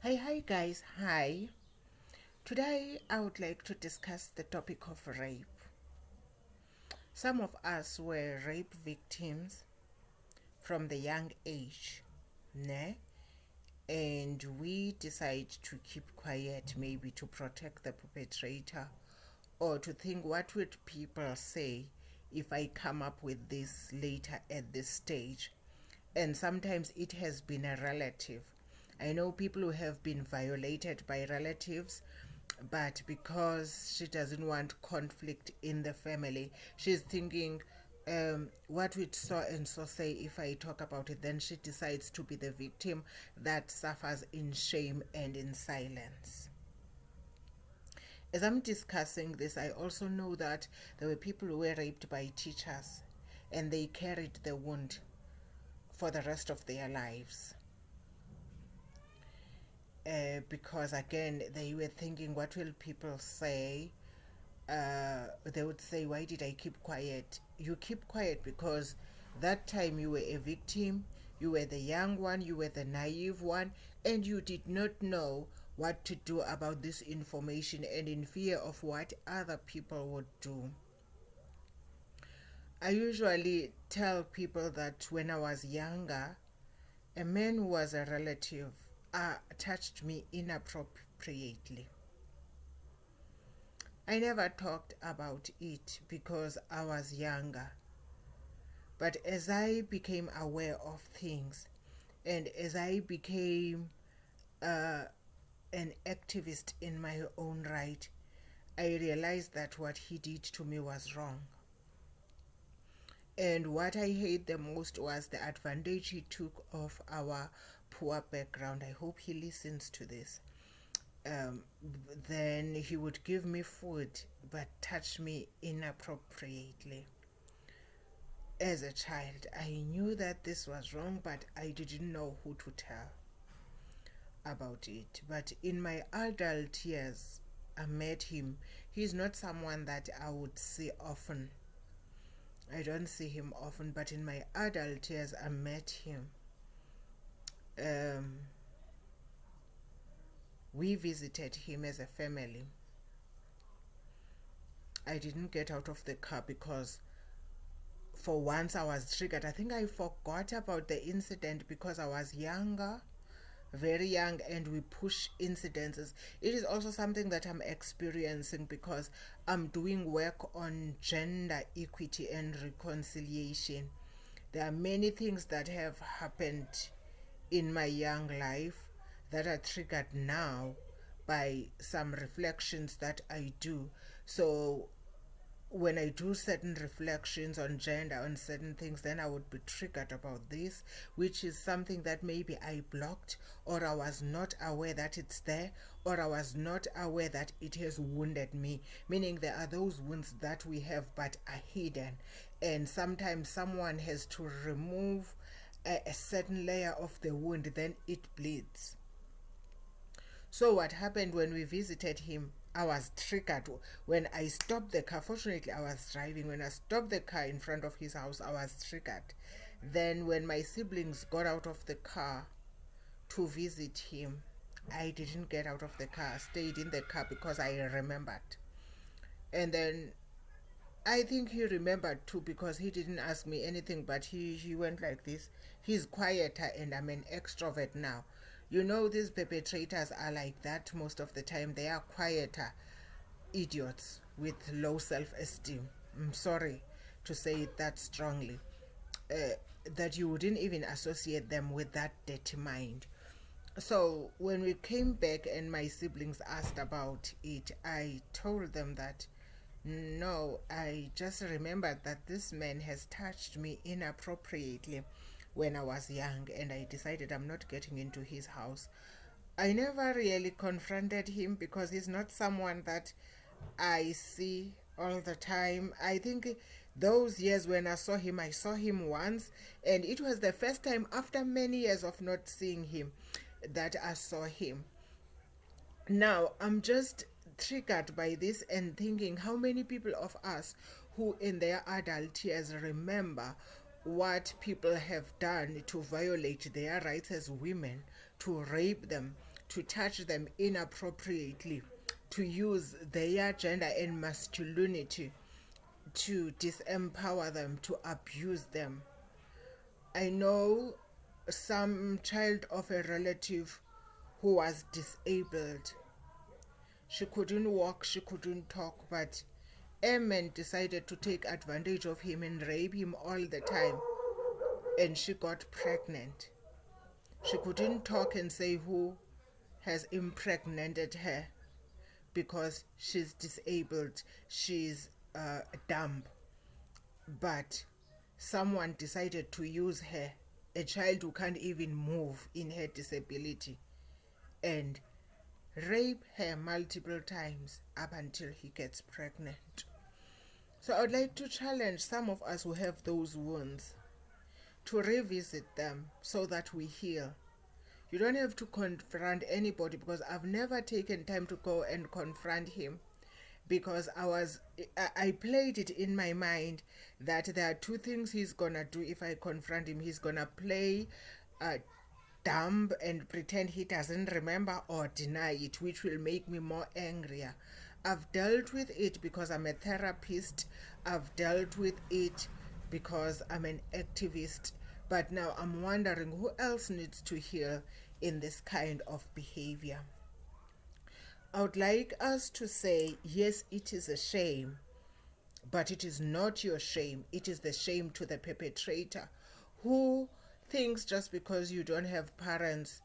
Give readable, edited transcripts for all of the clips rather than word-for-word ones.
Hi guys, hi. Today I would like to discuss the topic of rape. Some of us were rape victims from the young age, ne? And we decide to keep quiet, maybe to protect the perpetrator, or to think, what would people say if I come up with this later at this stage? And sometimes it has been a relative. I know people who have been violated by relatives, but because she doesn't want conflict in the family, she's thinking, what would so and so say if I talk about it? Then she decides to be the victim that suffers in shame and in silence. As I'm discussing this, I also know that there were people who were raped by teachers and they carried the wound for the rest of their lives. Because again, they were thinking, what will people say? They would say, why did I keep quiet? You keep quiet because that time you were a victim, you were the young one, you were the naive one, and you did not know what to do about this information and in fear of what other people would do. I usually tell people that when I was younger, a man who was a relative touched me inappropriately. I never talked about it because I was younger. But as I became aware of things and as I became an activist in my own right, I realized that what he did to me was wrong. And what I hate the most was the advantage he took of our poor background. I hope he listens to this. Um, then he would give me food but touch me inappropriately. As a child, I knew that this was wrong, but I didn't know who to tell about it. But in my adult years, I met him. He's not someone that I would see often. I don't see him often, but in my adult years, I met him. Um, we visited him as a family. I didn't get out of the car because for once I was triggered. I think I forgot about the incident because I was younger, very young, and we push incidences. It is also something that I'm experiencing because I'm doing work on gender equity and reconciliation. There are many things that have happened in my young life that are triggered now by some reflections that I do. So when I do certain reflections on gender, on certain things, then I would be triggered about this, which is something that maybe I blocked, or I was not aware that it's there, or I was not aware that it has wounded me. Meaning there are those wounds that we have but are hidden, and sometimes someone has to remove a certain layer of the wound, then it bleeds. So what happened when we visited him? I was triggered when I stopped the car. Fortunately, I was driving. When I stopped the car in front of his house, I was triggered. Then when my siblings got out of the car to visit him, I didn't get out of the car. I stayed in the car because I remembered. And then I think he remembered too because he didn't ask me anything, but he went like this. He's quieter and I'm an extrovert now. You know, these perpetrators are like that most of the time. They are quieter idiots with low self esteem. I'm sorry to say it that strongly. Uh, that you wouldn't even associate them with that dirty mind. So when we came back and my siblings asked about it, I told them that no, I just remembered that this man has touched me inappropriately when I was young, and I decided I'm not getting into his house. I never really confronted him because he's not someone that I see all the time. I think those years when I saw him once, and it was the first time after many years of not seeing him that I saw him. Now, I'm just triggered by this and thinking how many people of us who in their adult years remember what people have done to violate their rights as women, to rape them, to touch them inappropriately, to use their gender and masculinity to disempower them, to abuse them. I know some child of a relative who was disabled. She couldn't walk, she couldn't talk, but a man decided to take advantage of him and rape him all the time. And she got pregnant. She couldn't talk and say who has impregnated her because she's disabled, she's dumb. But someone decided to use her, a child who can't even move in her disability, and rape her multiple times up until he gets pregnant. So I would like to challenge some of us who have those wounds to revisit them so that we heal. You don't have to confront anybody, because I've never taken time to go and confront him, because I played it in my mind that there are two things he's gonna do if I confront him. He's gonna play dumb and pretend he doesn't remember, or deny it, which will make me more angrier. I've dealt with it because I'm a therapist. I've dealt with it because I'm an activist. But now I'm wondering who else needs to heal in this kind of behavior. I would like us to say, yes, it is a shame, but it is not your shame. It is the shame to the perpetrator, who thinks just because you don't have parents,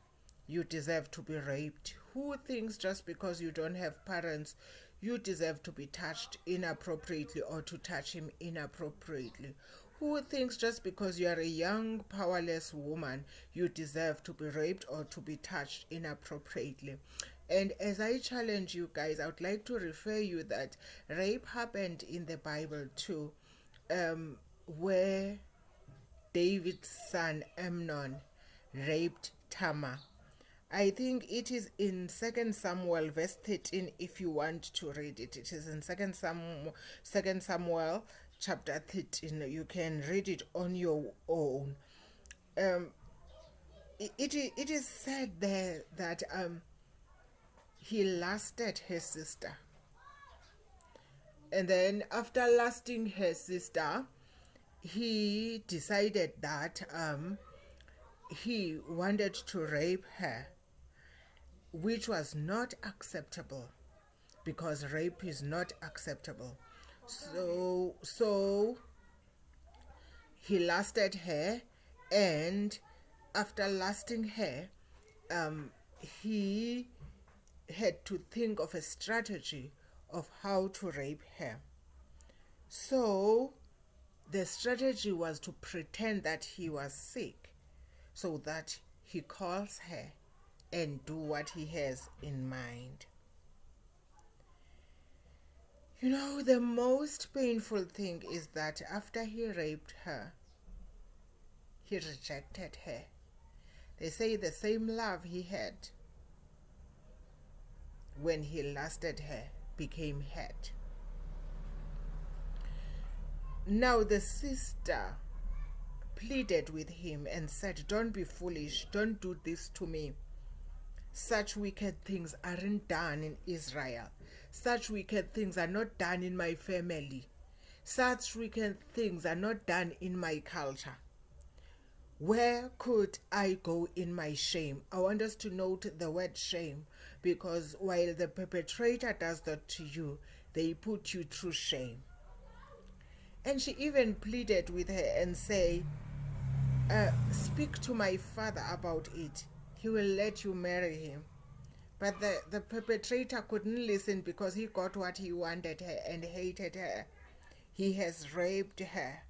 you deserve to be raped. Who thinks just because you don't have parents, you deserve to be touched inappropriately or to touch him inappropriately. Who thinks just because you are a young, powerless woman, you deserve to be raped or to be touched inappropriately. And as I challenge you guys, I would like to refer you that rape happened in the Bible too, where David's son Amnon raped Tamar. I think it is in 2 Samuel verse 13 if you want to read it. It is in 2 Samuel chapter 13. You can read it on your own. It is said there that he lusted her sister. And then after lusting her sister, he decided that he wanted to rape her, which was not acceptable, because rape is not acceptable. So he lusted her, and after lusting her, he had to think of a strategy of how to rape her. So the strategy was to pretend that he was sick, so that he calls her and do what he has in mind. You know, the most painful thing is that after he raped her, he rejected her. They say the same love he had when he lusted her became hate. Now the sister pleaded with him and said, "Don't be foolish, don't do this to me. Such wicked things aren't done in Israel. Such wicked things are not done in my family. Such wicked things are not done in my culture. Where could I go in my shame?" I want us to note the word shame, because while the perpetrator does that to you, they put you through shame. And she even pleaded with her and say, "Speak to my father about it. He will let you marry him." But the perpetrator couldn't listen, because he got what he wanted her and hated her. He has raped her.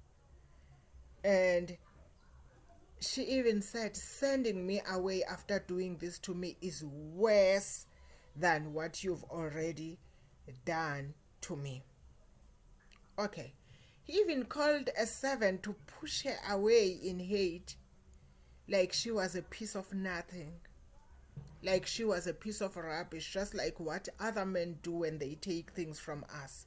And she even said, "Sending me away after doing this to me is worse than what you've already done to me." Okay. He even called a servant to push her away in hate, like she was a piece of nothing, like she was a piece of rubbish, just like what other men do when they take things from us.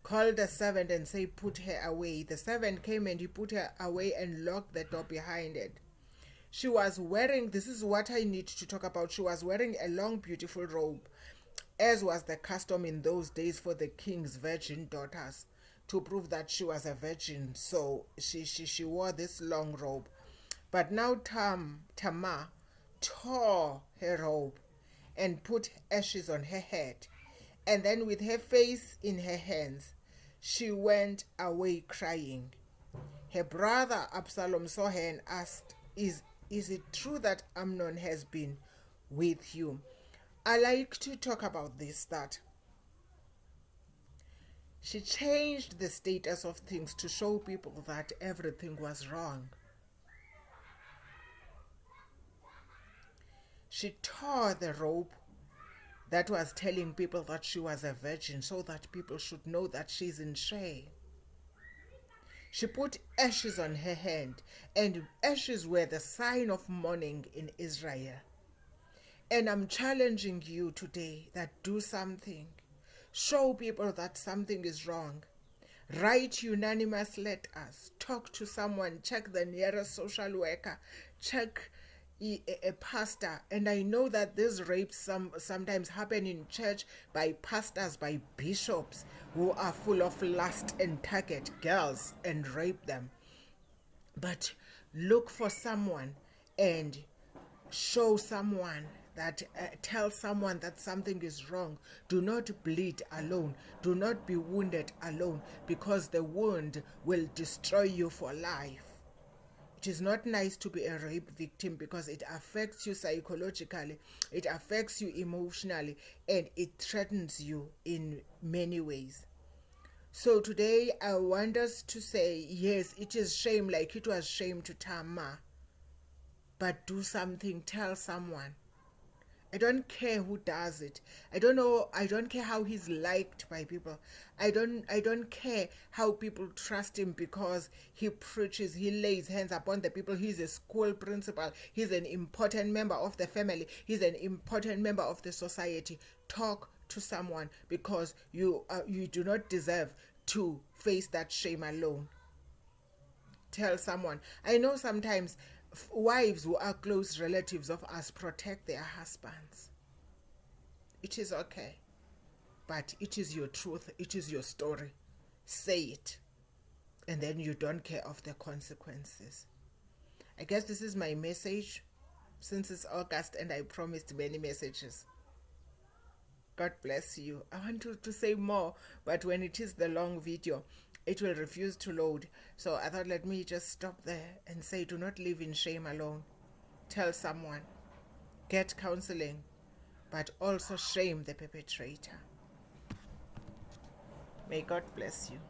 Called the servant and say, "Put her away." The servant came and he put her away and locked the door behind it. She was wearing, this is what I need to talk about. She was wearing a long, beautiful robe, as was the custom in those days for the king's virgin daughters, to prove that she was a virgin. So she wore this long robe. But now Tamar tore her robe and put ashes on her head. And then with her face in her hands, she went away crying. Her brother Absalom saw her and asked, Is it true that Amnon has been with you? I like to talk about this, that she changed the status of things to show people that everything was wrong. She tore the robe that was telling people that she was a virgin so that people should know that she's in shame. She put ashes on her hand, and ashes were the sign of mourning in Israel. And I'm challenging you today that do something. Show people that something is wrong. Write unanimous letters. Talk to someone. Check the nearest social worker. Check a pastor. And I know that these rapes sometimes happen in church by pastors, by bishops who are full of lust and target girls and rape them. But look for someone and show someone that tell someone that something is wrong. Do not bleed alone. Do not be wounded alone, because the wound will destroy you for life. It is not nice to be a rape victim, because it affects you psychologically, it affects you emotionally, and it threatens you in many ways. So today I want us to say, yes, it is shame, like it was shame to Tamar, but do something. Tell someone. I don't care who does it. I don't care how he's liked by people. I don't care how people trust him because he preaches, he lays hands upon the people. He's a school principal. He's an important member of the family. He's an important member of the society. Talk to someone, because you do not deserve to face that shame alone. Tell someone. I know sometimes wives who are close relatives of us protect their husbands. It is okay, but it is your truth, it is your story. Say it, and then you don't care of the consequences. I guess this is my message, since it's August and I promised many messages. God bless you. I want to say more, but when it is the long video, it will refuse to load. So I thought, let me just stop there and say, do not live in shame alone. Tell someone. Get counseling, but also shame the perpetrator. May God bless you.